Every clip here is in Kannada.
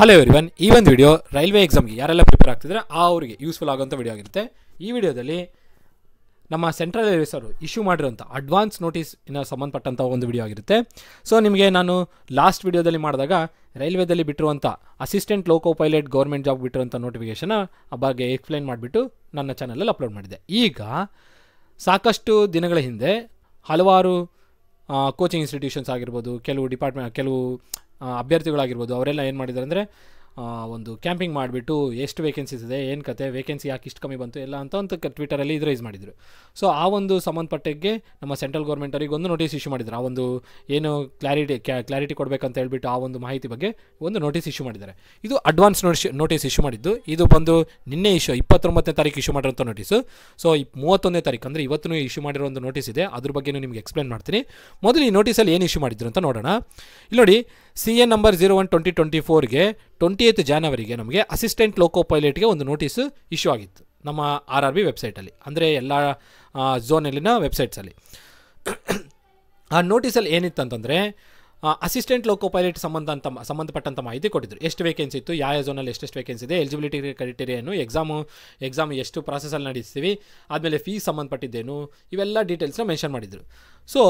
ಹಲೋ ಎವ್ರಿವನ್, ಈ ಒಂದು ವಿಡಿಯೋ ರೈಲ್ವೆ ಎಕ್ಸಾಮ್ಗೆ ಯಾರೆಲ್ಲ ಪ್ರಿಪೇರ್ ಆಗ್ತಿದ್ರೆ ಅವರಿಗೆ ಯೂಸ್ಫುಲ್ ಆಗುವಂಥ ವಿಡಿಯೋ ಆಗಿರುತ್ತೆ. ಈ ವಿಡಿಯೋದಲ್ಲಿ ನಮ್ಮ ಸೆಂಟ್ರಲ್ ರೈಲ್ವೇಸ್ ಅವರು ಇಶ್ಯೂ ಮಾಡಿರೋಂಥ ಅಡ್ವಾನ್ಸ್ ನೋಟಿಸ್ ಇನ್ನು ಸಂಬಂಧಪಟ್ಟಂಥ ಒಂದು ವಿಡಿಯೋ ಆಗಿರುತ್ತೆ. ಸೊ ನಿಮಗೆ ನಾನು ಲಾಸ್ಟ್ ವಿಡಿಯೋದಲ್ಲಿ ಮಾಡಿದಾಗ ರೈಲ್ವೇದಲ್ಲಿ ಬಿಟ್ಟಿರುವಂಥ assistant loco pilot government job ಬಿಟ್ಟಿರುವಂಥ ನೋಟಿಫಿಕೇಷನ್ ಆ ಬಗ್ಗೆ ಎಕ್ಸ್ಪ್ಲೈನ್ ಮಾಡಿಬಿಟ್ಟು ನನ್ನ ಚಾನಲಲ್ಲಿ ಅಪ್ಲೋಡ್ ಮಾಡಿದ್ದೆ. ಈಗ ಸಾಕಷ್ಟು ದಿನಗಳ ಹಿಂದೆ ಹಲವಾರು ಕೋಚಿಂಗ್ ಇನ್ಸ್ಟಿಟ್ಯೂಷನ್ಸ್ ಆಗಿರ್ಬೋದು, ಕೆಲವು ಅಭ್ಯರ್ಥಿಗಳಾಗಿರ್ಬೋದು, ಅವರೆಲ್ಲ ಏನು ಮಾಡಿದ್ದಾರೆ ಅಂದರೆ ಒಂದು ಕ್ಯಾಂಪಿಂಗ್ ಮಾಡಿಬಿಟ್ಟು ಎಷ್ಟು ವೇಕೆನ್ಸೀಸ್ ಇದೆ, ಏನು ಕತೆ, ವೇಕೆನ್ಸಿ ಯಾಕೆ ಇಷ್ಟು ಕಮ್ಮಿ ಬಂತು ಎಲ್ಲ ಅಂತ ಟ್ವಿಟರಲ್ಲಿ ಇದು ರೈಸ್ ಮಾಡಿದರು. ಸೊ ಆ ಒಂದು ಸಂಬಂಧಪಟ್ಟಿಗೆ ನಮ್ಮ ಸೆಂಟ್ರಲ್ ಗೌರ್ಮೆಂಟ್ ಅವರಿಗೆ ಒಂದು ನೋಟಿಸ್ ಇಶ್ಯೂ ಮಾಡಿದ್ದಾರೆ. ಆ ಒಂದು ಏನು ಕ್ಲಾರಿಟಿ ಕೊಡಬೇಕಂತ ಹೇಳ್ಬಿಟ್ಟು ಆ ಒಂದು ಮಾಹಿತಿ ಬಗ್ಗೆ ಒಂದು ನೋಟಿಸ್ ಇಶ್ಯೂ ಮಾಡಿದ್ದಾರೆ. ಇದು ಅಡ್ವಾನ್ಸ್ ನೋಟಿಸ್ ಇಶ್ಯೂ ಮಾಡಿದ್ದು. ಇದು ಬಂದು ನಿನ್ನೆ 29ನೇ ತಾರೀಕು ಇಶ್ಯೂ ಮಾಡಿರೋಂಥ ನೋಟಿಸು. ಸೊ 31ನೇ ತಾರೀಕು ಅಂದರೆ ಇವತ್ತು ಇಶ್ಯೂ ಮಾಡಿರೋ ಒಂದು ನೋಟಿಸ್ ಇದೆ, ಅದ್ರ ಬಗ್ಗೆ ನಿಮಗೆ ಎಕ್ಸ್ಪ್ಲೇನ್ ಮಾಡ್ತೀನಿ. ಮೊದಲು ಈ ನೋಟಿಸಲ್ಲಿ ಏನು ಇಶ್ಯೂ ಮಾಡಿದ್ರು ಅಂತ ನೋಡೋಣ. ಇಲ್ಲಿ ನೋಡಿ, CN ನಂಬರ್ 01/2024ಗೆ 28 ಜನವರಿಗೆ ನಮಗೆ ಅಸಿಸ್ಟೆಂಟ್ ಲೋಕೋ ಪೈಲಟ್ಗೆ ಒಂದು ನೋಟಿಸು ಇಶ್ಯೂ ಆಗಿತ್ತು ನಮ್ಮ RRB ವೆಬ್ಸೈಟಲ್ಲಿ, ಅಂದರೆ ಎಲ್ಲ ಝೋನಲ್ಲಿನ ವೆಬ್ಸೈಟ್ಸಲ್ಲಿ. ಆ ನೋಟಿಸಲ್ಲಿ ಏನಿತ್ತು ಅಂತಂದರೆ ಅಸಿಸ್ಟೆಂಟ್ ಲೋಕೋ ಪೈಲಟ್ ಸಂಬಂಧಪಟ್ಟಂಥ ಮಾಹಿತಿ ಕೊಟ್ಟಿದ್ರು. ಎಷ್ಟು ವೇಕೆನ್ಸಿ ಇತ್ತು, ಯಾವ ಝೋನಲ್ಲಿ ಎಷ್ಟೆಷ್ಟು ವೇಕೆನ್ಸಿ ಇದೆ, ಎಲಿಜಿಬಿಲಿಟಿ ಕ್ರೈಟೀರಿಯಾ ಏನು, ಎಕ್ಸಾಮ್ ಎಷ್ಟು ಪ್ರಾಸೆಸಲ್ಲಿ ನಡೆಸ್ತೀವಿ, ಆದಮೇಲೆ ಫೀಸ್ ಸಂಬಂಧಪಟ್ಟಿದ್ದೇನು, ಇವೆಲ್ಲ ಡೀಟೇಲ್ಸ್ನ ಮೆನ್ಷನ್ ಮಾಡಿದರು. ಸೊ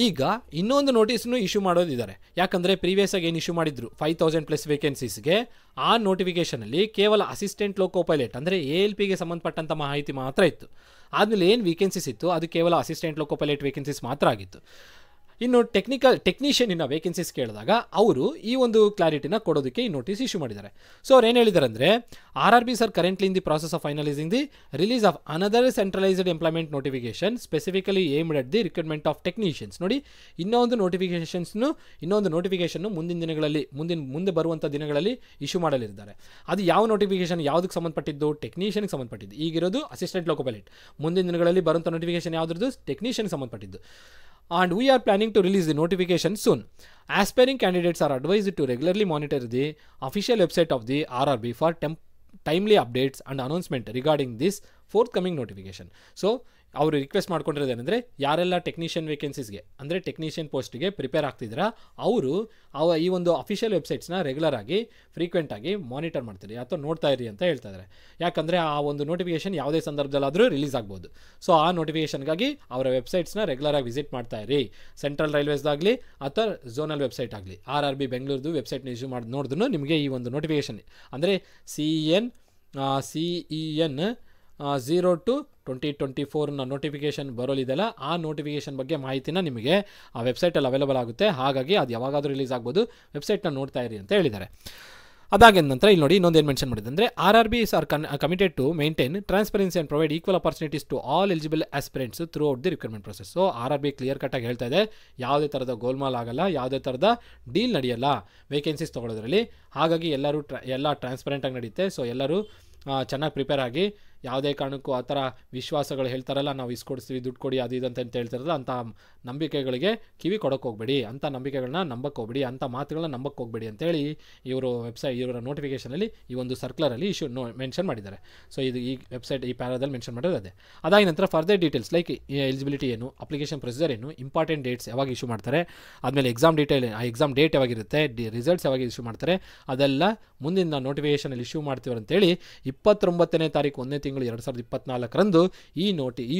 ಈಗ ಇನ್ನೊಂದು ನೋಟಿಸ್ನು ಇಶ್ಯೂ ಮಾಡೋದಿದ್ದಾರೆ. ಯಾಕಂದರೆ ಪ್ರೀವಿಯಸ್ ಆಗಿ ಏನು ಇಶ್ಯೂ ಮಾಡಿದ್ರು 5000+ ವೇಕೆನ್ಸೀಸ್ಗೆ, ಆ ನೋಟಿಫಿಕೇಷನಲ್ಲಿ ಕೇವಲ ಅಸಿಸ್ಟೆಂಟ್ ಲೋಕೋ ಪೈಲಟ್ ಅಂದರೆ ALPಗೆ ಸಂಬಂಧಪಟ್ಟಂಥ ಮಾಹಿತಿ ಮಾತ್ರ ಇತ್ತು. ಆದಮೇಲೆ ಏನು ವೇಕೆನ್ಸೀಸ್ ಇತ್ತು ಅದು ಕೇವಲ ಅಸಿಸ್ಟೆಂಟ್ ಲೋಕೋ ಪೈಲಟ್ ವೇಕೆನ್ಸೀಸ್ ಮಾತ್ರ ಆಗಿತ್ತು. ಇನ್ನು ಟೆಕ್ನಿಷಿಯನಿನ ವೇಕೆನ್ಸೀಸ್ ಕೇಳಿದಾಗ ಅವರು ಈ ಒಂದು ಕ್ಲಾರಿಟಿನ ಕೊಡೋದಕ್ಕೆ ಈ ನೋಟಿಸ್ ಇಶ್ಯೂ ಮಾಡಿದ್ದಾರೆ. ಸೊ ಅವ್ರು ಏನು ಹೇಳಿದ್ದಾರೆ ಅಂದರೆ, RRB sir currently in the process of finalising the release of another centralised employment notification specifically aimed at the recruitment of technicians. ನೋಡಿ, ಇನ್ನೊಂದು ನೋಟಿಫಿಕೇಶನ್ನು ಮುಂದಿನ ದಿನಗಳಲ್ಲಿ ಮುಂದೆ ಬರುವಂಥ ದಿನಗಳಲ್ಲಿ ಇಶ್ಯೂ ಮಾಡಲಿದ್ದಾರೆ. ಅದು ಯಾವ ನೋಟಿಫಿಕೇಶನ್, ಯಾವುದಕ್ಕೆ ಸಂಬಂಧಪಟ್ಟಿದ್ದು? ಟೆಕ್ನಿಷಿಯನ್ಗೆ ಸಂಬಂಧಪಟ್ಟಿದ್ದು. ಈಗಿರೋದು ಅಸಿಸ್ಟೆಂಟ್ ಲೋಕೋ ಪೈಲಟ್. ಮುಂದಿನ ದಿನಗಳಲ್ಲಿ ಬರುವಂಥ ನೋಟಿಫಿಕೇಶನ್ ಯಾವುದ್ರದ್ದು? ಟೆಕ್ನಿಷಿಯನ್ಗೆ ಸಂಬಂಧಪಟ್ಟಿದ್ದು. And we are planning to release the notification soon. Aspiring candidates are advised to regularly monitor the official website of the RRB for timely updates and announcement regarding this forthcoming notification. So ಅವರು ರಿಕ್ವೆಸ್ಟ್ ಮಾಡ್ಕೊಂಡಿರೋದೇನೆಂದರೆ, ಯಾರೆಲ್ಲ ಟೆಕ್ನಿಷಿಯನ್ ವೇಕೆನ್ಸೀಸ್ಗೆ ಅಂದರೆ ಟೆಕ್ನಿಷಿಯನ್ ಪೋಸ್ಟ್ಗೆ ಪ್ರಿಪೇರ್ ಆಗ್ತಿದ್ದೀರಾ ಅವರು ಈ ಒಂದು ಅಫಿಷಿಯಲ್ ವೆಬ್ಸೈಟ್ಸ್ನ ರೆಗ್ಯುಲರ್ ಆಗಿ ಫ್ರೀಕ್ವೆಂಟಾಗಿ ಮಾನಿಟರ್ ಮಾಡ್ತೀರಿ ಅಥವಾ ನೋಡ್ತಾ ಇರಿ ಅಂತ ಹೇಳ್ತಾ ಇದ್ದಾರೆ. ಯಾಕಂದರೆ ಆ ಒಂದು ನೋಟಿಫಿಕೇಶನ್ ಯಾವುದೇ ಸಂದರ್ಭದಲ್ಲಾದರೂ ರಿಲೀಸ್ ಆಗ್ಬೋದು. ಸೊ ಆ ನೋಟಿಫಿಕೇಷನ್ಗಾಗಿ ಅವರ ವೆಬ್ಸೈಟ್ಸ್ನ ರೆಗ್ಯುಲರಾಗಿ ವಿಸಿಟ್ ಮಾಡ್ತಾ ಇರಿ. ಸೆಂಟ್ರಲ್ ರೈಲ್ವೇಸ್ದಾಗಲಿ ಅಥವಾ ಝೋನಲ್ ವೆಬ್ಸೈಟ್ ಆಗಲಿ, RRB ಬೆಂಗಳೂರದು ವೆಬ್ಸೈಟ್ನ ಇಶ್ಯೂ ಮಾಡಿ ನೋಡಿದ್ರು ನಿಮಗೆ ಈ ಒಂದು ನೋಟಿಫಿಕೇಷನ್ ಅಂದರೆ CEN 02/2024 ನೋಟಿಫಿಕೇಷನ್ ಬರೋಲಿದೆಯಲ್ಲ, ಆ ನೋಟಿಫಿಕೇಷನ್ ಬಗ್ಗೆ ಮಾಹಿತಿನ ನಿಮಗೆ ಆ ವೆಬ್ಸೈಟಲ್ಲಿ ಅವೈಲೇಬಲ್ ಆಗುತ್ತೆ. ಹಾಗಾಗಿ ಅದು ಯಾವಾಗಾದರೂ ರಿಲೀಸ್ ಆಗ್ಬೋದು, ವೆಬ್ಸೈಟ್ನ ನೋಡ್ತಾ ಇರಿ ಅಂತ ಹೇಳಿದ್ದಾರೆ. ಅದಾಗಿದ ನಂತರ ಇಲ್ಲಿ ನೋಡಿ, ಇನ್ನೊಂದು ಏನು ಮೆನ್ಷನ್ ಮಾಡಿದೆ ಅಂದರೆ, RRB are committed to maintain transparency and provide equal opportunities to all eligible aspirants throughout the recruitment process. So RRB clear ಕಟ್ಟಾಗಿ ಹೇಳ್ತಾ ಇದೆ, ಯಾವುದೇ ಥರದ ಗೋಲ್ಮಾಲ್ ಆಗಲ್ಲ, ಯಾವುದೇ ಥರದ ಡೀಲ್ ನಡೆಯಲ್ಲ ವೇಕೆನ್ಸೀಸ್ ತೊಗೊಳೋದ್ರಲ್ಲಿ. ಹಾಗಾಗಿ ಎಲ್ಲ ಟ್ರಾನ್ಸ್ಪರೆಂಟಾಗಿ ನಡೆಯುತ್ತೆ. ಸೊ ಎಲ್ಲರೂ ಚೆನ್ನಾಗಿ ಪ್ರಿಪೇರ್ ಆಗಿ, ಯಾವುದೇ ಕಾರಣಕ್ಕೂ ಆ ಥರ ವಿಶ್ವಾಸಗಳು ಹೇಳ್ತಾರಲ್ಲ, ನಾವು ಇಸ್ಕೊಡ್ತೀವಿ ದುಡ್ಡು ಕೊಡಿ ಅದು ಇದಂತ ಹೇಳ್ತಾರಲ್ಲ, ಅಂಥ ನಂಬಿಕೆಗಳಿಗೆ ಕಿವಿ ಕೊಡೋಕ್ಕೆ ಹೋಗಬೇಡಿ, ಅಂಥ ನಂಬಿಕೆಗಳನ್ನ ನಂಬಕ್ಕೆ ಹೋಗಬೇಡಿ, ಅಂಥ ಮಾತುಗಳನ್ನ ನಂಬಕ್ಕೆ ಹೋಗಬೇಡಿ ಅಂತೇಳಿ ಇವರ ನೋಟಿಫಿಕೇಷನಲ್ಲಿ ಈ ಒಂದು ಸರ್ಕ್ಯುಲರಲ್ಲಿ ಮೆನ್ಷನ್ ಮಾಡಿದ್ದಾರೆ. ಸೊ ಇದು ಈ ವೆಬ್ಸೈಟ್ ಈ ಪ್ಯಾರಾದಲ್ಲಿ ಮೆನ್ಷನ್ ಮಾಡೋದು ಅದೇ. ಅದಾದ ನಂತರ ಫರ್ದರ್ ಡೀಟೇಲ್ಸ್ ಲೈಕ್ ಎಲಿಜಿಬಿಲಿಟಿ ಏನು, ಅಪ್ಲಿಕೇಶನ್ ಪ್ರೊಸೀಜರ್ ಏನು, ಇಂಪಾರ್ಟೆಂಟ್ ಡೇಟ್ಸ್ ಯಾವಾಗ ಇಶ್ಯೂ ಮಾಡ್ತಾರೆ, ಆದಮೇಲೆ ಎಕ್ಸಾಮ್ ಎಕ್ಸಾಮ್ ಡೇಟ್ ಯಾವಾಗಿರುತ್ತೆ, ರಿಸಲ್ಟ್ಸ್ ಯಾವಾಗ ಇಶ್ಯೂ ಮಾಡ್ತಾರೆ, ಅದೆಲ್ಲ ಮುಂದಿನ ನೋಟಿಫಿಕೇಷನಲ್ಲಿ ಇಶ್ಯೂ ಮಾಡ್ತೀವಿ ಅಂತೇಳಿ 29ನೇ ತಾರೀಕು 1ನೇ ತಿಂಗಳು 2024ರಂದು ಈ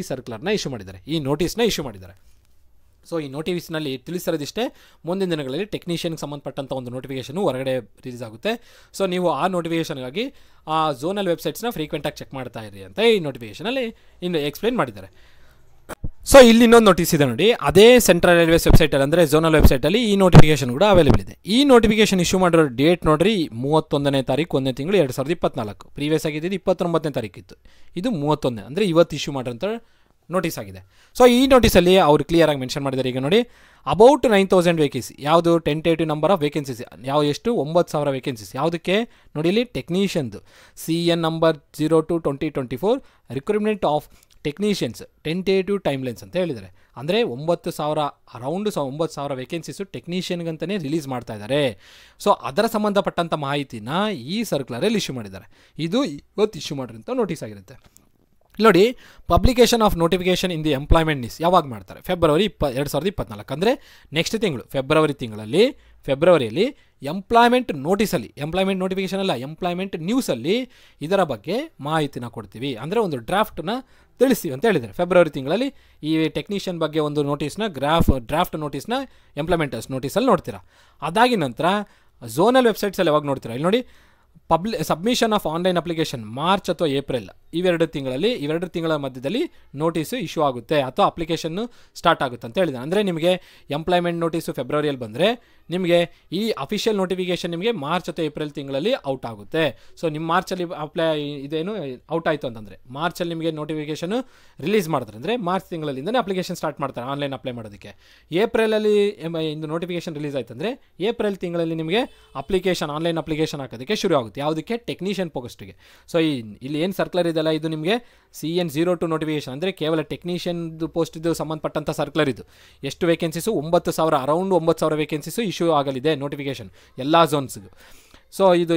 ಸರ್ಕ್ಯುಲರ್ನ ಇಶ್ಯೂ ಮಾಡಿದ್ದಾರೆ, ಈ ನೋಟಿಸ್ನ ಇಶ್ಯೂ ಮಾಡಿದ್ದಾರೆ. ಸೊ ಈ ನೋಟಿಸ್ನಲ್ಲಿ ತಿಳಿಸಿರೋದಿಷ್ಟೇ, ಮುಂದಿನ ದಿನಗಳಲ್ಲಿ ಟೆಕ್ನಿಷಿಯನ್ಗೆ ಸಂಬಂಧಪಟ್ಟಂಥ ಒಂದು ನೋಟಿಫಿಕೇಷನು ಹೊರಗಡೆ ರಿಲೀಸ್ ಆಗುತ್ತೆ. ಸೊ ನೀವು ಆ ನೋಟಿಫಿಕೇಷನ್ಗಾಗಿ ಆ ಝೋನಲ್ ವೆಬ್ಸೈಟ್ಸ್ನ ಫ್ರೀಕ್ವೆಂಟಾಗಿ ಚೆಕ್ ಮಾಡ್ತಾ ಇರಿ ಅಂತ ಈ ನೋಟಿಫಿಕೇಷನಲ್ಲಿ ಇನ್ನು ಎಕ್ಸ್ಪ್ಲೇನ್ ಮಾಡಿದ್ದಾರೆ. ಸೊ ಇಲ್ಲಿ ಇನ್ನೊಂದು ನೋಟಿಸ್ ಇದೆ ನೋಡಿ, ಅದೇ ಸೆಂಟ್ರಲ್ ರೈಲ್ವೇಸ್ ವೆಬ್ಸೈಟಲ್ಲಿ ಅಂದರೆ ಝೋನಲ್ ವೆಬ್ಸೈಟಲ್ಲಿ ಈ ನೋಟಿಫಿಕೇಷನ್ ಕೂಡ ಅವೈಲೇಬಲ್ ಇದೆ. ಈ ನೋಟಿಫಿಕೇಷನ್ ಇಶ್ಯೂ ಮಾಡಿರೋ ಡೇಟ್ ನೋಡ್ರಿ, 31ನೇ ತಾರೀಕು 1ನೇ ತಿಂಗಳು 2024. ಪ್ರೀವಿಯಸ್ ಆಗಿದ್ದು 29ನೇ ತಾರೀಕಿತ್ತು, ಇದು 31 ಅಂದರೆ ಇವತ್ತು ಇಶ್ಯೂ ಮಾಡಿರೋಂಥ ನೋಟಿಸ್ ಆಗಿದೆ. ಸೊ ಈ ನೋಟಿಸಲ್ಲಿ ಅವರು ಕ್ಲಿಯರಾಗಿ ಮೆನ್ಷನ್ ಮಾಡಿದ್ದಾರೆ. ಈಗ ನೋಡಿ, ಅಬೌಟ್ 9000 ವೇಕೆನ್ಸಿ, ಯಾವುದು ಟೆಂಟೇಟಿವ್ ನಂಬರ್ ಆಫ್ ವೇಕೆನ್ಸೀಸ್, ಎಷ್ಟು 9000 ವೇಕೆನ್ಸೀಸ್ ಯಾವುದಕ್ಕೆ ನೋಡಿ, ಇಲ್ಲಿ ಟೆಕ್ನಿಷಿಯನ್ದು CN number 02/2024 recruitment of technicians tentative timelines ಅಂತ ಹೇಳಿದ್ದಾರೆ. ಅಂದರೆ 9000 ಅರೌಂಡ್ 9000 ವೇಕೆನ್ಸೀಸು ಟೆಕ್ನಿಷಿಯನ್ಗಂತಲೇ ರಿಲೀಸ್ ಮಾಡ್ತಾ ಇದ್ದಾರೆ. ಸೊ ಅದರ ಸಂಬಂಧಪಟ್ಟಂಥ ಮಾಹಿತಿನ ಈ ಸರ್ಕ್ಯುಲರಲ್ಲಿ ಇಶ್ಯೂ ಮಾಡಿದ್ದಾರೆ. ಇದು ಇವತ್ತು ಇಶ್ಯೂ ಮಾಡಿರೋಂಥ ನೋಟಿಸ್ ಆಗಿರುತ್ತೆ. ನೋಡಿ, publication of notification in the employment news ಯಾವಾಗ ಮಾಡ್ತಾರೆ? ಫೆಬ್ರವರಿ 2024 ಅಂದರೆ ನೆಕ್ಸ್ಟ್ ತಿಂಗಳು ಫೆಬ್ರವರಿ ತಿಂಗಳಲ್ಲಿ ಫೆಬ್ರವರಿಯಲ್ಲಿ ಎಂಪ್ಲಾಯ್ಮೆಂಟ್ ನೋಟಿಸಲ್ಲಿ, ಎಂಪ್ಲಾಯ್ಮೆಂಟ್ ನೋಟಿಫಿಕೇಷನ್ ಅಲ್ಲ, ಎಂಪ್ಲಾಯ್ಮೆಂಟ್ ನ್ಯೂಸಲ್ಲಿ ಇದರ ಬಗ್ಗೆ ಮಾಹಿತಿನ ಕೊಡ್ತೀವಿ, ಅಂದರೆ ಒಂದು ಡ್ರಾಫ್ಟನ್ನ ತಿಳಿಸ್ತೀವಿ ಅಂತ ಹೇಳಿದ್ದಾರೆ. ಫೆಬ್ರವರಿ ತಿಂಗಳಲ್ಲಿ ಈ ಟೆಕ್ನಿಷಿಯನ್ ಬಗ್ಗೆ ಒಂದು ನೋಟಿಸ್ನ ಡ್ರಾಫ್ಟ್ ನೋಟಿಸ್ನ ಎಂಪ್ಲಾಯ್ಮೆಂಟರ್ಸ್ ನೋಟಿಸಲ್ಲಿ ನೋಡ್ತೀರಾ. ಅದಾಗಿ ನಂತರ ಝೋನಲ್ ವೆಬ್ಸೈಟ್ಸಲ್ಲಿ ಯಾವಾಗ ನೋಡ್ತೀರಾ, ಇಲ್ಲಿ ನೋಡಿ submission of online application March ಅಥವಾ ಏಪ್ರಿಲ್ ಇವೆರಡು ತಿಂಗಳ ಮಧ್ಯದಲ್ಲಿ ನೋಟಿಸು ಇಶ್ಯೂ ಆಗುತ್ತೆ ಅಥವಾ ಅಪ್ಲಿಕೇಶನ್ನು ಸ್ಟಾರ್ಟ್ ಆಗುತ್ತೆ ಅಂತ ಹೇಳಿದೆ. ಅಂದರೆ ನಿಮಗೆ ಎಂಪ್ಲಾಯ್ಮೆಂಟ್ ನೋಟಿಸು ಫೆಬ್ರವರಿಯಲ್ಲಿ ಬಂದರೆ ನಿಮಗೆ ಈ ಅಫಿಷಿಯಲ್ ನೋಟಿಫಿಕೇಷನ್ ನಿಮಗೆ ಮಾರ್ಚ್ ಅಥವಾ ಏಪ್ರಿಲ್ ತಿಂಗಳಲ್ಲಿ ಔಟ್ ಆಗುತ್ತೆ. ಸೊ ನಿಮ್ಮ ಮಾರ್ಚಲ್ಲಿ ಇದೇನು ಔಟ್ ಆಯಿತು ಅಂತಂದರೆ ಮಾರ್ಚಲ್ಲಿ ನಿಮಗೆ ನೋಟಿಫಿಕೇಷನು ರಿಲೀಸ್ ಮಾಡಿದ್ರೆ ಅಂದರೆ ಮಾರ್ಚ್ ತಿಂಗಳಲ್ಲಿಂದನೇ ಅಪ್ಲಿಕೇಶನ್ ಸ್ಟಾರ್ಟ್ ಮಾಡ್ತಾರೆ ಆನ್ಲೈನ್ ಅಪ್ಲೈ ಮಾಡೋದಕ್ಕೆ. ಏಪ್ರಿಲಲ್ಲಿ ಇದು ನೋಟಿಫಿಕೇಷನ್ ರಿಲೀಸ್ ಆಯ್ತು ಅಂದರೆ ಏಪ್ರಿಲ್ ತಿಂಗಳಲ್ಲಿ ನಿಮಗೆ ಆನ್ಲೈನ್ ಅಪ್ಲಿಕೇಶನ್ ಹಾಕೋದಕ್ಕೆ ಶುರು ಆಗುತ್ತೆ. ಯಾವುದಕ್ಕೆ? ಟೆಕ್ನಿಷಿಯನ್ ಪೋಸ್ಟ್ಗೆ. ಸೊ ಇಲ್ಲಿ ಏನು ಸರ್ಕ್ಯುಲರ್ ಇದೆಲ್ಲ ಇದು ನಿಮಗೆ CN02 ನೋಟಿಫಿಕೇಶನ್ ಅಂದರೆ ಕೇವಲ ಟೆಕ್ನಿಷಿಯನ್ದು ಪೋಸ್ಟಿದ್ದು ಸಂಬಂಧಪಟ್ಟಂಥ ಸರ್ಕ್ಯುಲರ್ ಇದು. ಎಷ್ಟು ವೇಕೆನ್ಸೀಸು? 9,000 ಅರೌಂಡ್ 9,000 ವೇಕೆನ್ಸೀಸು ಇಶ್ಯೂ ಆಗಲಿದೆ ನೋಟಿಫಿಕೇಶನ್ ಎಲ್ಲ ಝೋನ್ಸ್ಗೂ. ಸೊ ಇದು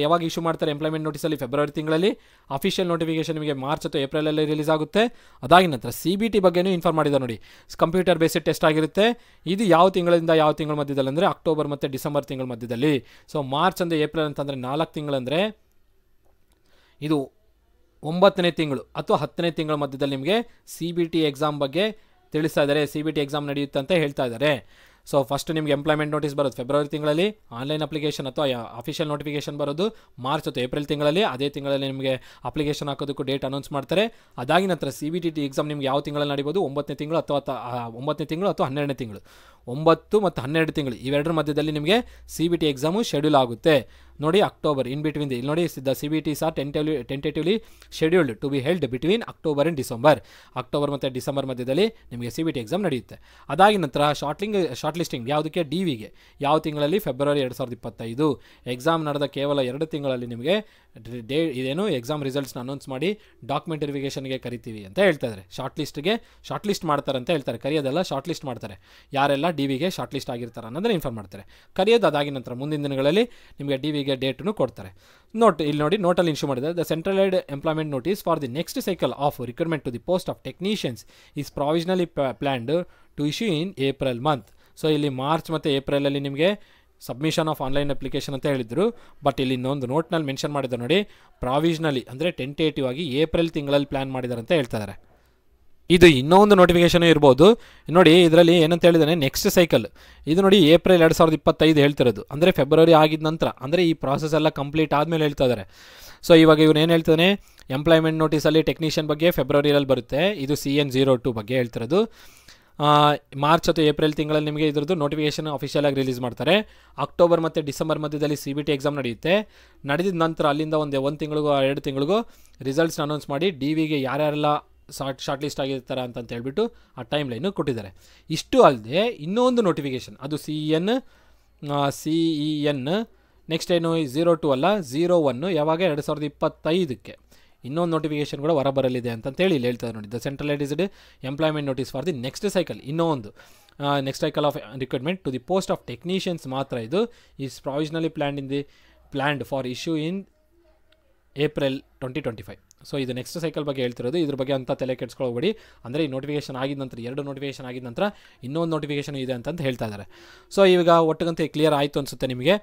ಯಾವಾಗ ಇಶ್ಯೂ ಮಾಡ್ತಾರೆ ಎಂಪ್ಲಾಯ್ಮೆಂಟ್ ನೋಟಿಸಲ್ಲಿ? ಫೆಬ್ರವರಿ ತಿಂಗಳಲ್ಲಿ. ಅಫಿಷಿಯಲ್ ನೋಟಿಫಿಕೇಶನ್ ನಿಮಗೆ ಮಾರ್ಚ್ ಅಥವಾ ಏಪ್ರಿಲಲ್ಲಿ ರಿಲೀಸ್ ಆಗುತ್ತೆ. ಅದಾಗಿ ನಂತರ CBT ಬಗ್ಗೆನೂ ಇನ್ಫಾರ್ಮ್ ಮಾಡಿದ ನೋಡಿ, ಕಂಪ್ಯೂಟರ್ ಬೇಸ್ಡ್ ಟೆಸ್ಟ್ ಆಗಿರುತ್ತೆ. ಇದು ಯಾವ ತಿಂಗಳಿಂದ ಯಾವ ತಿಂಗಳ ಮಧ್ಯದಲ್ಲಿ ಅಂದರೆ ಅಕ್ಟೋಬರ್ ಮತ್ತು ಡಿಸೆಂಬರ್ ತಿಂಗಳ ಮಧ್ಯದಲ್ಲಿ. ಸೊ ಮಾರ್ಚ್ ಅಂದರೆ ಏಪ್ರಿಲ್ ಅಂತಂದರೆ 4 ತಿಂಗಳಂದರೆ ಇದು 9ನೇ ತಿಂಗಳು ಅಥವಾ 10ನೇ ತಿಂಗಳ ಮಧ್ಯದಲ್ಲಿ ನಿಮಗೆ CBT ಎಕ್ಸಾಮ್ ಬಗ್ಗೆ ತಿಳಿಸ್ತಾ ಇದ್ದಾರೆ. CBT ಎಕ್ಸಾಮ್ ನಡೆಯುತ್ತೆ ಅಂತ ಹೇಳ್ತಾ ಇದ್ದಾರೆ. ಸೊ ಫಸ್ಟ್ ನಿಮಗೆ ಎಂಪ್ಲಾಯ್ಮೆಂಟ್ ನೋಟಿಸ್ ಬರೋದು ಫೆಬ್ರವರಿ ತಿಂಗಳಲ್ಲಿ, ಆನ್ಲೈನ್ ಅಪ್ಲಿಕೇಶನ್ ಅಥವಾ ಅಫಿಷಿಯಲ್ ನೋಟಿಫಿಕೇಶನ್ ಬರೋದು ಮಾರ್ಚ್ ಅಥವಾ ಏಪ್ರಿಲ್ ತಿಂಗಳಲ್ಲಿ. ಅದೇ ತಿಂಗಳಲ್ಲಿ ನಿಮಗೆ ಅಪ್ಲಿಕೇಶನ್ ಹಾಕೋದಕ್ಕೂ ಡೇಟ್ ಅನೌನ್ಸ್ ಮಾಡ್ತಾರೆ. ಅದಾಗಿ ನಂತರ CBT ಎಕ್ಸಾಮ್ ನಿಮ್ಗೆ ಯಾವ ತಿಂಗಳಲ್ಲಿ ನಡೀಬೋದು? 9ನೇ ತಿಂಗಳು ಅಥವಾ 12ನೇ ತಿಂಗಳು. 9 ಮತ್ತು 12 ತಿಂಗಳು ಇವೆರಡರ ಮಧ್ಯದಲ್ಲಿ ನಿಮಗೆ CBT ಎಕ್ಸಾಮು ಶೆಡ್ಯೂಲ್ ಆಗುತ್ತೆ. ನೋಡಿ ಅಕ್ಟೋಬರ್ ಇನ್ ಬಿಟ್ವೀನ್ ಇಲ್ಲಿ ನೋಡಿ the CBTs are tentatively scheduled to be held between October and December. October ಮತ್ತು ಡಿಸೆಂಬರ್ ಮಧ್ಯದಲ್ಲಿ ನಿಮಗೆ CBT ಎಕ್ಸಾಮ್ ನಡೆಯುತ್ತೆ. ಅದಾಗಿ ನಂತರ ಶಾರ್ಟ್ ಲಿಸ್ಟಿಂಗ್ ಯಾವುದಕ್ಕೆ? DVಗೆ ಯಾವ ತಿಂಗಳಲ್ಲಿ? ಫೆಬ್ರವರಿ 2025. ಎಕ್ಸಾಮ್ ನಡೆದ ಕೇವಲ 2 ತಿಂಗಳಲ್ಲಿ ನಿಮಗೆ ಇದೇನು ಎಕ್ಸಾಮ್ ರಿಸಲ್ಟ್ಸ್ನ ಅನೌನ್ಸ್ ಮಾಡಿ ಡಾಕ್ಯುಮೆಂಟ್ ವೆರಿಫಿಕೇಷನ್ಗೆ ಕರಿತೀವಿ ಅಂತ ಹೇಳ್ತಾ ಇದ್ದಾರೆ. ಶಾರ್ಟ್ ಲಿಸ್ಟ್ ಮಾಡ್ತಾರೆ ಅಂತ ಹೇಳ್ತಾರೆ, ಕರೆಯೋದಲ್ಲ ಶಾರ್ಟ್ ಲಿಸ್ಟ್ ಮಾಡ್ತಾರೆ. ಯಾರೆಲ್ಲ DVಗೆ ಶಾರ್ಟ್ ಲಿಸ್ಟ್ ಆಗಿರ್ತಾರೆ ಅನ್ನೋದನ್ನ ಇನ್ಫಾರ್ಮ್ ಮಾಡ್ತಾರೆ. ಕರೆಯೋದು ಅದಾಗಿ ನಂತರ ಮುಂದಿನ ದಿನಗಳಲ್ಲಿ ನಿಮಗೆ DVಗೆ ಡೇಟನ್ನು ಕೊಡ್ತಾರೆ. ಇಲ್ಲಿ ನೋಡಿ ನೋಟಲ್ಲಿ ಇಶ್ಯೂ ಮಾಡಿದ್ದಾರೆ, the centralised employment notice for the next cycle of recruitment to the post of technicians is provisionally planned to issue in April month. So ಇಲ್ಲಿ ಮಾರ್ಚ್ ಮತ್ತು ಏಪ್ರಿಲಲ್ಲಿ ನಿಮಗೆ ಸಬ್ಮಿಷನ್ ಆಫ್ ಆನ್ಲೈನ್ ಅಪ್ಲಿಕೇಶನ್ ಅಂತ ಹೇಳಿದರು. ಬಟ್ ಇಲ್ಲಿ ಇನ್ನೊಂದು ನೋಟ್ನಲ್ಲಿ ಮೆನ್ಷನ್ ಮಾಡಿದ್ದಾರೆ ನೋಡಿ, ಪ್ರಾವಿಷನಲಿ ಅಂದರೆ ಟೆಂಟೇಟಿವ್ ಆಗಿ ಏಪ್ರಿಲ್ ತಿಂಗಳಲ್ಲಿ ಪ್ಲ್ಯಾನ್ ಮಾಡಿದ್ದಾರೆ ಅಂತ ಹೇಳ್ತಾ ಇದ್ದಾರೆ. ಇದು ಇನ್ನೊಂದು ನೋಟಿಫಿಕೇಷನ್ ಇರ್ಬೋದು ನೋಡಿ. ಇದರಲ್ಲಿ ಏನಂತ ಹೇಳಿದಾನೆ, ನೆಕ್ಸ್ಟ್ ಸೈಕಲ್ ಇದು ನೋಡಿ ಏಪ್ರಿಲ್ 2025 ಹೇಳ್ತಿರೋದು, ಅಂದರೆ ಫೆಬ್ರವರಿ ಆಗಿದ ನಂತರ, ಅಂದರೆ ಈ ಪ್ರಾಸೆಸ್ ಎಲ್ಲ ಕಂಪ್ಲೀಟ್ ಆದಮೇಲೆ ಹೇಳ್ತಾ ಇದ್ದಾರೆ. ಸೊ ಇವಾಗ ಇವನು ಏನು ಹೇಳ್ತಾನೆ, ಎಂಪ್ಲಾಯ್ಮೆಂಟ್ ನೋಟಿಸಲ್ಲಿ ಟೆಕ್ನಿಷಿಯನ್ ಬಗ್ಗೆ ಫೆಬ್ರವರಿಯಲ್ಲಿ ಬರುತ್ತೆ, ಇದು CN02 ಬಗ್ಗೆ ಹೇಳ್ತಿರೋದು. ಮಾರ್ಚ್ ಅಥವಾ ಏಪ್ರಿಲ್ ತಿಂಗಳಲ್ಲಿ ನಿಮಗೆ ಇದ್ರದ್ದು ನೋಟಿಫಿಕೇಷನ್ ಅಫಿಷಿಯಲ್ ಆಗಿ ರಿಲೀಸ್ ಮಾಡ್ತಾರೆ. ಅಕ್ಟೋಬರ್ ಮತ್ತು ಡಿಸೆಂಬರ್ ಮಧ್ಯದಲ್ಲಿ CBT ಎಕ್ಸಾಮ್ ನಡೆಯುತ್ತೆ. ನಡೆದಿದ ನಂತರ ಅಲ್ಲಿಂದ ಒಂದು ತಿಂಗಳಿಗೋ 2 ತಿಂಗಳಿಗೋ ರಿಸಲ್ಟ್ಸ್ನ ಅನೌನ್ಸ್ ಮಾಡಿ DVಗೆ ಯಾರ್ಯಾರೆಲ್ಲ ಶಾರ್ಟ್ ಲಿಸ್ಟ್ ಆಗಿರ್ತಾರೆ ಅಂತ ಹೇಳ್ಬಿಟ್ಟು ಆ ಟೈಮ್ ಲೈನು ಕೊಟ್ಟಿದ್ದಾರೆ. ಇಷ್ಟು ಅಲ್ಲದೆ ಇನ್ನೊಂದು ನೋಟಿಫಿಕೇಷನ್, ಅದು CEN ನೆಕ್ಸ್ಟ್ ಏನು 02 ಅಲ್ಲ 01, ಯಾವಾಗ 2025ಕ್ಕೆ ಇನ್ನೊಂದು ನೋಟಿಫಿಕೇಷನ್ ಕೂಡ ಹೊರಬರಲಿದೆ ಅಂತೇಳಿ ಇಲ್ಲಿ ಹೇಳ್ತಾರೆ ನೋಡಿ. The centralised employment notice for the next cycle, ಇನ್ನೊಂದು next cycle of recruitment to the post of technicians ಮಾತ್ರ ಇದು is provisionally planned for issue in April 2025. So ಇದು ನೆಕ್ಸ್ಟ್ ಸೈಕಲ್ ಬಗ್ಗೆ ಹೇಳ್ತಿರೋದು, ಇದ್ರ ಬಗ್ಗೆ ಅಂತ ತಲೆ ಕೆಡಿಸ್ಕೊಳ್ಬೇಡಿ. ಅಂದರೆ ಈ ನೋಟಿಫಿಕೇಷನ್ ಆಗಿದ ನಂತರ 2 ನೋಟಿಫಿಕೇಷನ್ ಆಗಿದ ನಂತರ ಇನ್ನೊಂದು ನೋಟಿಫಿಕೇಷನ್ ಇದೆ ಅಂತ ಹೇಳ್ತಾ ಇದ್ದಾರೆ. ಸೊ ಇವಾಗ ಒಟ್ಟಿಗಂತೆ ಕ್ಲಿಯರ್ ಆಯಿತು ಅನಿಸುತ್ತೆ ನಿಮಗೆ.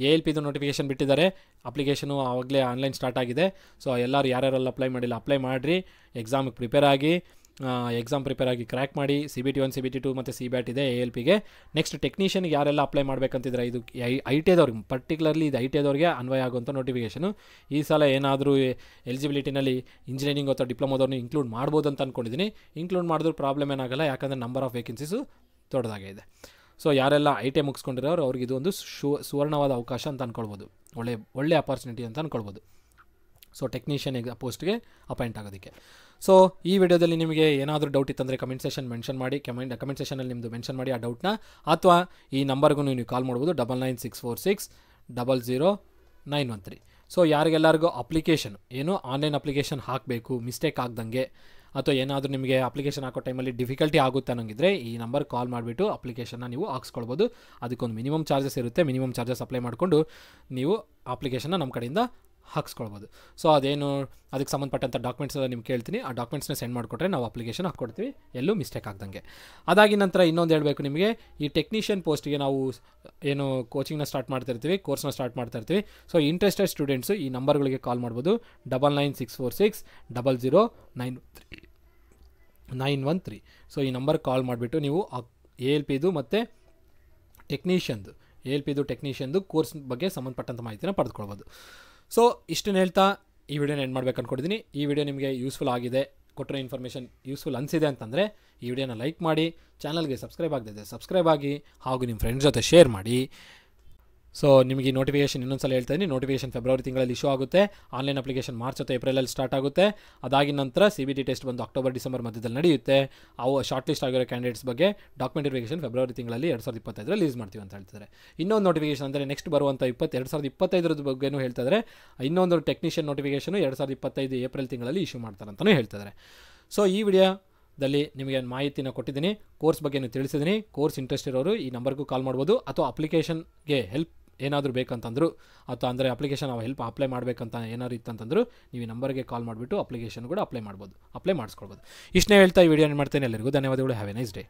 ALPದು ನೋಟಿಫಿಕೇಷನ್ ಬಿಟ್ಟಿದ್ದಾರೆ, ಅಪ್ಲಿಕೇಶನು ಆವಾಗಲೇ ಆನ್ಲೈನ್ ಸ್ಟಾರ್ಟ್ ಆಗಿದೆ. ಸೊ ಎಲ್ಲರೂ ಯಾರ್ಯಾರೆಲ್ಲ ಅಪ್ಲೈ ಮಾಡಿಲ್ಲ ಅಪ್ಲೈ ಮಾಡಿರಿ, ಎಕ್ಸಾಮಿಗೆ ಪ್ರಿಪೇರ್ ಆಗಿ ಕ್ರ್ಯಾಕ್ ಮಾಡಿ. CBT 1 CBT 2 ಮತ್ತು CBAT ಇದೆ ALPಗೆ. ನೆಕ್ಸ್ಟ್ ಟೆಕ್ನಿಷಿಯನ್ಗೆ ಯಾರೆಲ್ಲ ಅಪ್ಲೈ ಮಾಡಬೇಕಂತಿದ್ರೆ ಇದು ITದವ್ರಿಗೆ, ಪರ್ಟಿಕ್ಯುಲರ್ಲಿ ಇದು ITದವ್ರಿಗೆ ಅನ್ವಯ ಆಗುವಂಥ ನೋಟಿಫಿಕೇಷನು. ಈ ಸಲ ಏನಾದರೂ ಎಲಿಜಿಬಿಲಿಟಿನಲ್ಲಿ ಇಂಜಿನಿಯರಿಂಗ್ ಅಥವಾ ಡಿಪ್ಲೊಮೋದವ್ರನ್ನ ಇನ್ಕ್ಲೂಡ್ ಮಾಡ್ಬೋದು ಅಂತ ಅಂದ್ಕೊಂಡಿದ್ದೀನಿ. ಇನ್ಕ್ಲೂಡ್ ಮಾಡಿದ್ರೂ ಪ್ರಾಬ್ಲಮ್ ಏನಾಗಲ್ಲ, ಯಾಕಂದರೆ ನಂಬರ್ ಆಫ್ ವೇಕೆನ್ಸೀಸು ದೊಡ್ಡದಾಗೆ ಇದೆ. ಸೊ ಯಾರೆಲ್ಲ ITI ಮುಗಿಸ್ಕೊಂಡಿರೋರು ಅವ್ರಿಗೆ ಇದು ಒಂದು ಸುವರ್ಣವಾದ ಅವಕಾಶ ಅಂತ ಅಂದ್ಕೊಳ್ಬೋದು, ಒಳ್ಳೆ ಅಪಾರ್ಚುನಿಟಿ ಅಂತ ಅಂದ್ಕೊಳ್ಬೋದು. ಸೊ ಟೆಕ್ನಿಷಿಯನ್ ಪೋಸ್ಟ್ಗೆ ಅಪಾಯಿಂಟ್ ಆಗೋದಕ್ಕೆ. ಸೊ ಈ ವಿಡಿಯೋದಲ್ಲಿ ನಿಮಗೆ ಏನಾದರೂ ಡೌಟ್ ಇತ್ತಂದರೆ ಕಮೆಂಟ್ ಸೆಷನ್ ಮೆನ್ಷನ್ ಮಾಡಿ, ಕಮೆಂಟ್ ಸೆಷನಲ್ಲಿ ನಿಮ್ಮದು ಮೆನ್ಷನ್ ಮಾಡಿ ಆ ಡೌಟ್ನ, ಅಥವಾ ಈ ನಂಬರ್ಗೂ ನೀವು ಕಾಲ್ ಮಾಡ್ಬೋದು 9964600913. ಸೊ ಯಾರಿಗೆಲ್ಲರಿಗೂ ಅಪ್ಲಿಕೇಶನ್ ಏನು ಆನ್ಲೈನ್ ಅಪ್ಲಿಕೇಶನ್ ಹಾಕಬೇಕು ಮಿಸ್ಟೇಕ್ ಆಗ್ದಂಗೆ, ಅಥವಾ ಏನಾದರೂ ನಿಮಗೆ ಅಪ್ಲಿಕೇಶನ್ ಹಾಕೋ ಟೈಮಲ್ಲಿ ಡಿಫಿಕಲ್ಟಿ ಆಗುತ್ತೆ ಅನ್ನೋಂಗಿದ್ರೆ ಈ ನಂಬರ್ ಕಾಲ್ ಮಾಡಿಬಿಟ್ಟು ಅಪ್ಲಿಕೇಶನ್ನ ನೀವು ಹಾಕ್ಸ್ಕೊಳ್ಬೋದು. ಅದಕ್ಕೊಂದು ಮಿನಿಮಮ್ ಚಾರ್ಜಸ್ ಇರುತ್ತೆ, ಮಿನಿಮಮ್ ಚಾರ್ಜಸ್ ಅಪ್ಲೈ ಮಾಡಿಕೊಂಡು ನೀವು ಅಪ್ಲಿಕೇಶನ್ನ ನಮ್ಮ ಕಡೆಯಿಂದ ಹಾಕ್ಸ್ಕೊಳ್ಬೋದು. ಸೊ ಅದೇನು ಅದಕ್ಕೆ ಸಂಬಂಧಪಟ್ಟಂಥ ಡಾಕ್ಯುಮೆಂಟ್ಸ್ ಎಲ್ಲ ನಿಮ್ಗೆ ಕೇಳ್ತೀನಿ, ಆ ಡಾಕ್ಯುಮೆಂಟ್ಸ್ನ ಸೆಂಡ್ ಮಾಡಿಕೊಟ್ರೆ ನಾವು ಅಪ್ಲಿಕೇಶನ್ ಹಾಕ್ಕೊಡ್ತೀವಿ, ಎಲ್ಲೂ ಮಿಸ್ಟೇಕ್ ಆಗ್ದಂಗೆ. ಅದಾಗಿ ನಂತರ ಇನ್ನೊಂದು ಹೇಳಬೇಕು ನಿಮಗೆ, ಈ ಟೆಕ್ನಿಷಿಯನ್ ಪೋಸ್ಟ್ಗೆ ನಾವು ಏನು ಕೋಚಿಂಗ್ನ ಸ್ಟಾರ್ಟ್ ಮಾಡ್ತಾಯಿರ್ತೀವಿ, ಕೋರ್ಸ್ನ ಸ್ಟಾರ್ಟ್ ಮಾಡ್ತಾಯಿರ್ತೀವಿ. ಸೊ ಇಂಟ್ರೆಸ್ಟೆಡ್ ಸ್ಟೂಡೆಂಟ್ಸು ಈ ನಂಬರ್ಗಳಿಗೆ ಕಾಲ್ ಮಾಡ್ಬೋದು, 99646913. ಸೊ ಈ ನಂಬರ್ಗೆ ಕಾಲ್ ಮಾಡಿಬಿಟ್ಟು ನೀವು ALPದು ಮತ್ತು ಟೆಕ್ನಿಷಿಯನ್ದು ಕೋರ್ಸ್ ಬಗ್ಗೆ ಸಂಬಂಧಪಟ್ಟಂಥ ಮಾಹಿತಿನ ಪಡೆದುಕೊಳ್ಬೋದು. ಸೊ ಇಷ್ಟನ್ನು ಹೇಳ್ತಾ ಈ ವಿಡಿಯೋನ ಎಂಡ್ ಮಾಡ್ಬೇಕು ಅಂದ್ಕೊಂಡಿದ್ದೀನಿ. ಈ ವಿಡಿಯೋ ನಿಮಗೆ ಯೂಸ್ಫುಲ್ ಆಗಿದೆ, ಕೊಟ್ಟಿರೋ ಇನ್ಫಾರ್ಮೇಷನ್ ಯೂಸ್ಫುಲ್ ಅನಿಸಿದೆ ಅಂತಂದರೆ ಈ ವಿಡಿಯೋನ ಲೈಕ್ ಮಾಡಿ, ಚಾನಲ್ಗೆ ಸಬ್ಸ್ಕ್ರೈಬ್ ಆಗದಿದೆ ಸಬ್ಸ್ಕ್ರೈಬ್ ಆಗಿ, ಹಾಗೂ ನಿಮ್ಮ ಫ್ರೆಂಡ್ಸ್ ಜೊತೆ ಶೇರ್ ಮಾಡಿ. ಸೊ ನಿಮಗೆ ಈ ನೋಟಿಫಿಕೇಷನ್ ಇನ್ನೊಂದು ಸಲ ಹೇಳ್ತಾ ಇದ್ದೀನಿ, ನೋಟಿಫಿಕೇಷನ್ ಫೆಬ್ರವರಿ ತಿಂಗಳಲ್ಲಿ ಇಶ್ಯೂ ಆಗುತ್ತೆ. ಆನ್ಲೈನ್ ಅಪ್ಲಿಕೇಶನ್ ಮಾರ್ಚ್ ಅಥವಾ ಏಪ್ರಿಲಲ್ಲಿ ಸ್ಟಾರ್ಟ್ ಆಗುತ್ತೆ. ಅದಾಗಿ ನಂತರ CBT ಟೆಸ್ಟ್ ಬಂದು ಅಕ್ಟೋಬರ್ ಡಿಸೆಂಬರ್ ಮಧ್ಯದಲ್ಲಿ ನಡೆಯುತ್ತೆ. ಅವು ಶಾರ್ಟ್ ಲಿಸ್ಟ್ ಆಗಿರೋ ಕ್ಯಾಂಡಿಡೇಟ್ಸ್ ಬಗ್ಗೆ ಡಾಕ್ಯುಮೆಂಟ್ ವೆರಿಫಿಕೇಷನ್ ಫೆಬ್ರವರಿ ತಿಂಗಳಲ್ಲಿ 2025 ರಿಲೀಸ್ ಮಾಡ್ತೀವಿ ಅಂತ ಹೇಳ್ತಿದ್ದಾರೆ. ಇನ್ನೊಂದು ನೋಟಿಫಿಕೇಷನ್ ಅಂದರೆ ನೆಕ್ಸ್ಟ್ ಬರುವಂಥ 2025 ಬಗ್ಗೆನೂ ಹೇಳ್ತಿದ್ದಾರೆ. ಇನ್ನೊಂದು ಟೆಕ್ನಿಷಿಯನ್ ನೋಟಿಫಿಕೇಷನು 2025 ಏಪ್ರಿಲ್ ತಿಂಗಳಲ್ಲಿ ಇಶ್ಯೂ ಮಾಡ್ತಾರೆ ಅಂತಲೂ ಹೇಳ್ತಿದ್ದಾರೆ. ಸೊ ಈ ವಿಡಿಯೋದಲ್ಲಿ ನಿಮಗೆ ಮಾಹಿತಿನ ಕೊಟ್ಟಿದ್ದೀನಿ, ಕೋರ್ಸ್ ಬಗ್ಗೆ ತಿಳಿಸಿದ್ದೀನಿ. ಕೋರ್ಸ್ ಇಂಟ್ರೆಸ್ಟ್ ಇರೋರು ಈ ನಂಬರ್ಗೂ ಕಾಲ್ ಮಾಡ್ಬೋದು, ಅಥವಾ ಅಪ್ಲಿಕೇಶನ್ಗೆ ಹೆಲ್ಪ್ ಏನಾದರೂ ಬೇಕಂತಂದ್ರು, ಅಥವಾ ಅಂದರೆ ಅಪ್ಲಿಕೇಶನ್ ನಾವು ಹೆಲ್ಪ್ ಅಪ್ಲೈ ಮಾಡಬೇಕಂತ ಏನಾದ್ರು ಇತ್ತಂತಂದ್ರು ನೀವು ಈ ನಂಬರ್ಗೆ ಕಾಲ್ ಮಾಡಿಬಿಟ್ಟು ಅಪ್ಲಿಕೇಶನ್ ಕೂಡ ಅಪ್ಲೈ ಮಾಡಿಸ್ಕೊಳ್ಬೋದು. ಇಷ್ಟನ್ನೇ ಹೇಳ್ತಾ ಈ ವಿಡಿಯೋ ಏನು ಮಾಡ್ತೇನೆ. ಎಲ್ಲರಿಗೂ ಧನ್ಯವಾದಗಳು. Have A nice day.